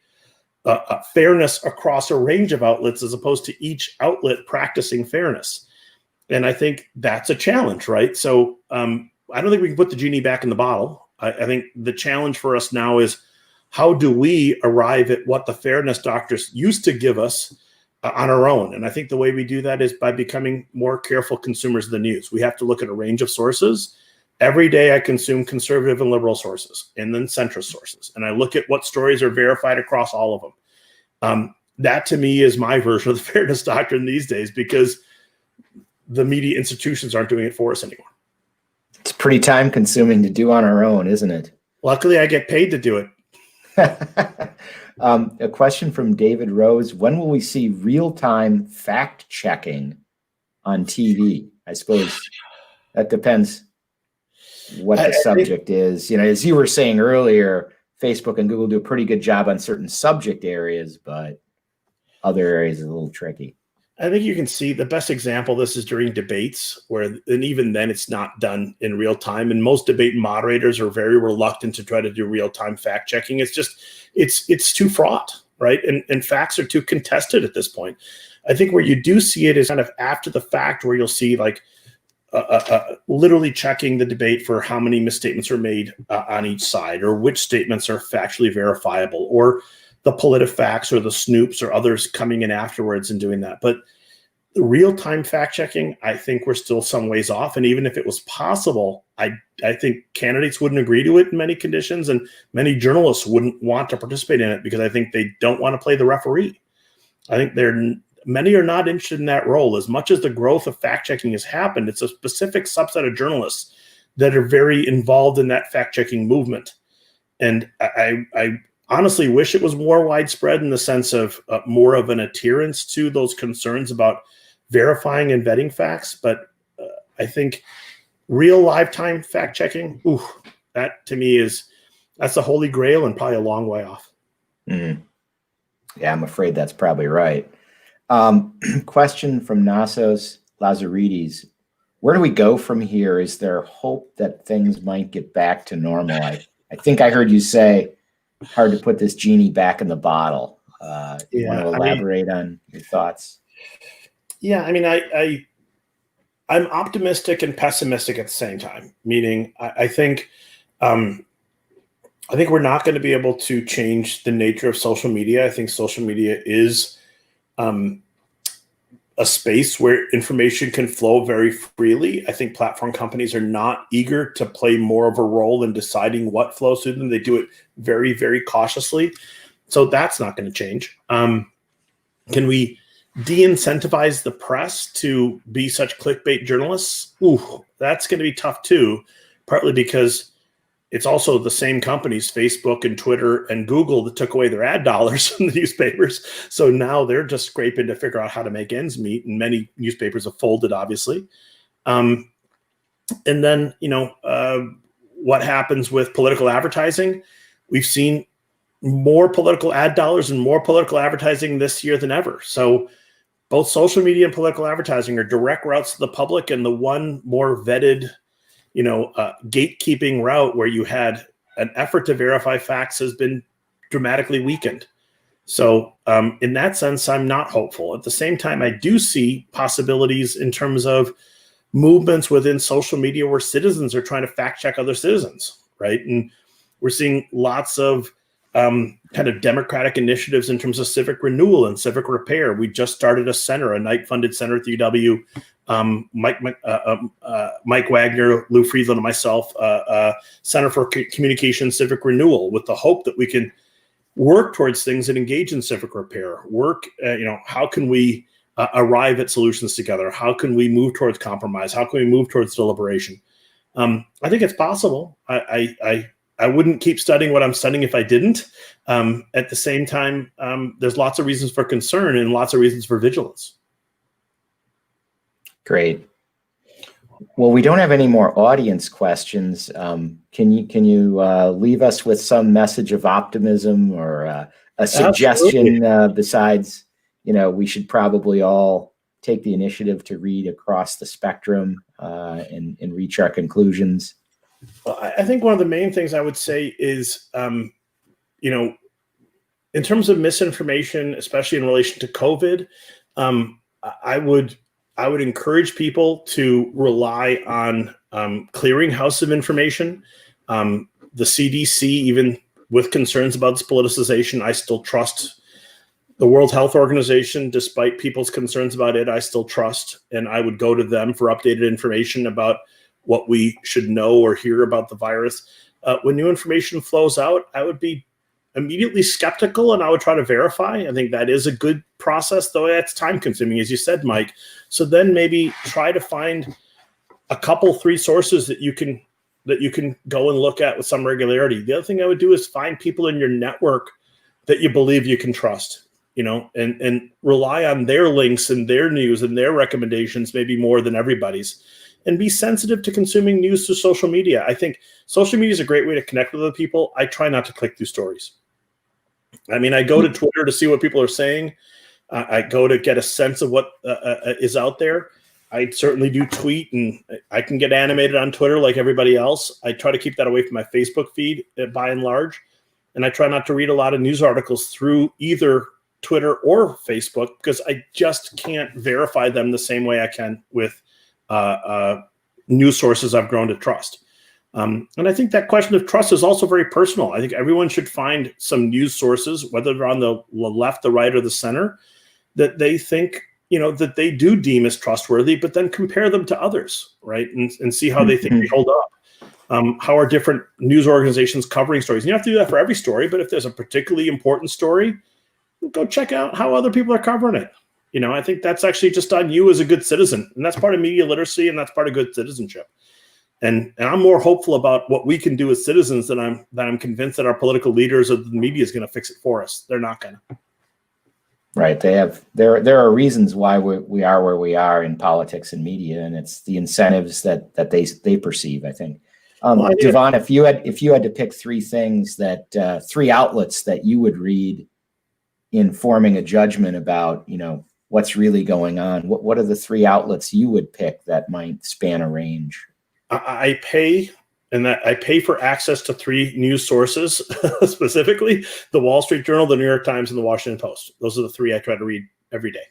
fairness across a range of outlets as opposed to each outlet practicing fairness. And I think that's a challenge, right? So I don't think we can put the genie back in the bottle. I think the challenge for us now is, how do we arrive at what the fairness doctors used to give us on our own? And I think the way we do that is by becoming more careful consumers of the news. We have to look at a range of sources. Every day I consume conservative and liberal sources and then centrist sources. And I look at what stories are verified across all of them. That to me is my version of the fairness doctrine these days, because the media institutions aren't doing it for us anymore. It's pretty time consuming to do on our own, isn't it? Luckily, I get paid to do it. A question from David Rose. When will we see real-time fact-checking on TV? I suppose that depends what the subject is. You know, as you were saying earlier, Facebook and Google do a pretty good job on certain subject areas, but other areas is a little tricky. I think you can see the best example of this is during debates, and even then it's not done in real time. And most debate moderators are very reluctant to try to do real time fact checking. It's just, it's too fraught, right? And facts are too contested at this point. I think where you do see it is kind of after the fact, where you'll see like literally checking the debate for how many misstatements are made on each side, or which statements are factually verifiable, or the PolitiFacts or the Snoops or others coming in afterwards and doing that. But the real-time fact-checking, I think we're still some ways off. And even if it was possible, I think candidates wouldn't agree to it in many conditions, and many journalists wouldn't want to participate in it because I think they don't want to play the referee. I think many are not interested in that role. As much as the growth of fact-checking has happened, it's a specific subset of journalists that are very involved in that fact-checking movement. And I honestly wish it was more widespread in the sense of more of an adherence to those concerns about verifying and vetting facts. But I think real lifetime fact checking, that to me that's the holy grail and probably a long way off. Mm. Yeah, I'm afraid that's probably right. Question from Nasos Lazaridis. Where do we go from here? Is there hope that things might get back to normal? I think I heard you say, hard to put this genie back in the bottle. You want to elaborate on your thoughts? Yeah, I mean, I'm optimistic and pessimistic at the same time. Meaning, I think we're not going to be able to change the nature of social media. I think social media is a space where information can flow very freely. I think platform companies are not eager to play more of a role in deciding what flows through them. They do it very, very cautiously. So that's not going to change. Can we de-incentivize the press to be such clickbait journalists? That's going to be tough too, partly because it's also the same companies, Facebook and Twitter and Google, that took away their ad dollars from the newspapers. So now they're just scraping to figure out how to make ends meet. And many newspapers have folded, obviously. And then, what happens with political advertising? We've seen more political ad dollars and more political advertising this year than ever. So both social media and political advertising are direct routes to the public, and the one more vetted gatekeeping route where you had an effort to verify facts has been dramatically weakened. So in that sense, I'm not hopeful. At the same time, I do see possibilities in terms of movements within social media where citizens are trying to fact check other citizens, right? And we're seeing lots of kind of democratic initiatives in terms of civic renewal and civic repair. We just started a center, a Knight-funded center at the UW. Mike Wagner, Lou Friedland, and myself, Center for Communication Civic Renewal, with the hope that we can work towards things and engage in civic repair. How can we arrive at solutions together? How can we move towards compromise? How can we move towards deliberation? I think it's possible. I wouldn't keep studying what I'm studying if I didn't. At the same time, there's lots of reasons for concern and lots of reasons for vigilance. Great. Well, we don't have any more audience questions. Can you leave us with some message of optimism or a suggestion besides, we should probably all take the initiative to read across the spectrum and reach our conclusions? Well, I think one of the main things I would say is, in terms of misinformation, especially in relation to COVID, I would encourage people to rely on clearinghouse of information. The CDC, even with concerns about this politicization, I still trust. The World Health Organization, despite people's concerns about it, I still trust, and I would go to them for updated information about what we should know or hear about the virus. When new information flows out, I would be immediately skeptical and I would try to verify. I think that is a good process, though that's time consuming, as you said, Mike. So then maybe try to find a couple, 3 sources that you can go and look at with some regularity. The other thing I would do is find people in your network that you believe you can trust, and rely on their links and their news and their recommendations, maybe more than everybody's, and be sensitive to consuming news through social media. I think social media is a great way to connect with other people. I try not to click through stories. I mean, I go to Twitter to see what people are saying. I go to get a sense of what is out there. I certainly do tweet, and I can get animated on Twitter like everybody else. I try to keep that away from my Facebook feed by and large. And I try not to read a lot of news articles through either Twitter or Facebook because I just can't verify them the same way I can with news sources I've grown to trust. And I think that question of trust is also very personal. I think everyone should find some news sources, whether they're on the left, the right, or the center, that they think, that they do deem as trustworthy, but then compare them to others, right? And see how they think they hold up. How are different news organizations covering stories? And you don't have to do that for every story, but if there's a particularly important story, go check out how other people are covering it. I think that's actually just on you as a good citizen. And that's part of media literacy, and that's part of good citizenship. And I'm more hopeful about what we can do as citizens than I'm convinced that our political leaders or the media is going to fix it for us. They're not going to. Right. There are reasons why we are where we are in politics and media, and it's the incentives that they perceive, I think. Devon, if you had to pick 3 things that 3 outlets that you would read in forming a judgment about, what's really going on, what are the 3 outlets you would pick that might span a range? I pay for access to 3 news sources, specifically the Wall Street Journal, the New York Times, and the Washington Post. Those are the 3 I try to read every day.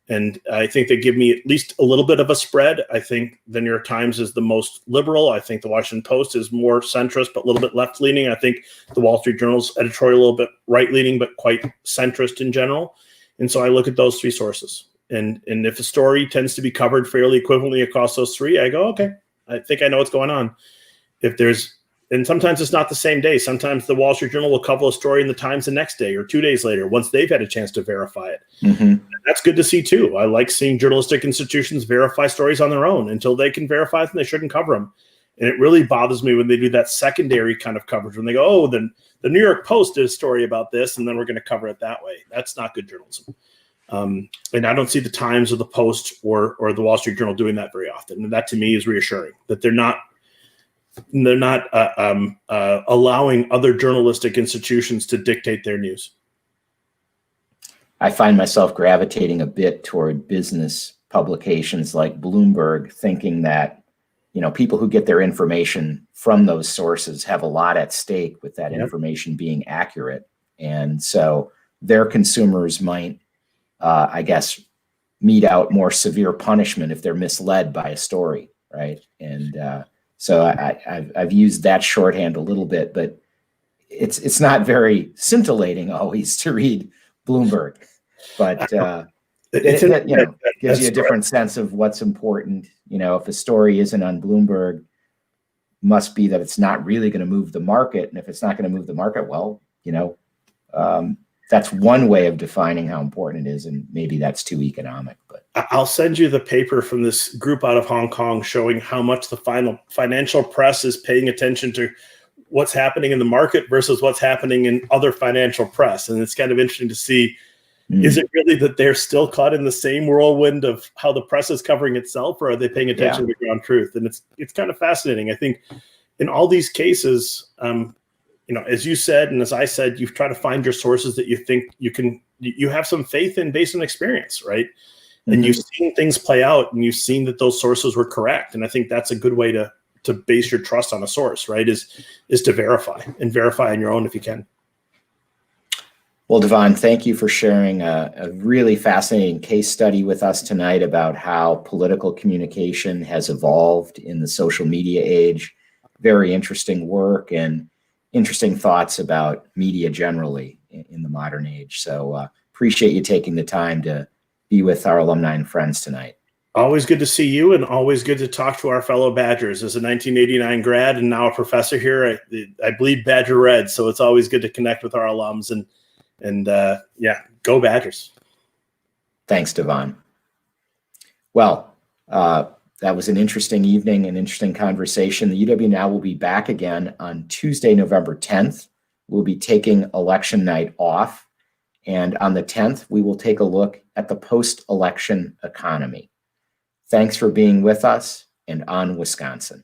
And I think they give me at least a little bit of a spread. I think the New York Times is the most liberal. I think the Washington Post is more centrist, but a little bit left-leaning. I think the Wall Street Journal's editorial a little bit right-leaning, but quite centrist in general. And so I look at those 3 sources. And if a story tends to be covered fairly equivalently across those 3, I go, okay, I think I know what's going on. And sometimes it's not the same day. Sometimes the Wall Street Journal will cover a story in the Times the next day or 2 days later, once they've had a chance to verify it. Mm-hmm. That's good to see too. I like seeing journalistic institutions verify stories on their own. Until they can verify them, they shouldn't cover them. And it really bothers me when they do that secondary kind of coverage, when they go, oh, then the New York Post did a story about this, and then we're going to cover it that way. That's not good journalism. And I don't see the Times or the Post or the Wall Street Journal doing that very often. And that to me is reassuring, that they're not allowing other journalistic institutions to dictate their news. I find myself gravitating a bit toward business publications like Bloomberg, thinking that, people who get their information from those sources have a lot at stake with that information being accurate. And so their consumers might, I guess, mete out more severe punishment if they're misled by a story, right? And so I've used that shorthand a little bit, but it's not very scintillating always to read Bloomberg, but it gives you a different sense of what's important. If a story isn't on Bloomberg, must be that it's not really going to move the market, and if it's not going to move the market, well, that's one way of defining how important it is, and maybe that's too economic. But I'll send you the paper from this group out of Hong Kong showing how much the financial press is paying attention to what's happening in the market versus what's happening in other financial press. And it's kind of interesting to see Is it really that they're still caught in the same whirlwind of how the press is covering itself, or are they paying attention to the ground truth? And it's kind of fascinating. I think in all these cases, as you said, and as I said, you've tried to find your sources that you think you have some faith in based on experience, right? And you've seen things play out, and you've seen that those sources were correct. And I think that's a good way to base your trust on a source, right? Is to verify on your own if you can. Well, Devon, thank you for sharing a really fascinating case study with us tonight about how political communication has evolved in the social media age. Very interesting work and interesting thoughts about media generally in the modern age. So appreciate you taking the time to be with our alumni and friends tonight. Always good to see you, and always good to talk to our fellow Badgers. As a 1989 grad and now a professor here, I bleed Badger Red, so it's always good to connect with our alums and go Badgers. Thanks, Devon. Well, that was an interesting evening, an interesting conversation. The UW Now will be back again on Tuesday, November 10th. We'll be taking election night off. And on the 10th, we will take a look at the post-election economy. Thanks for being with us, and on Wisconsin.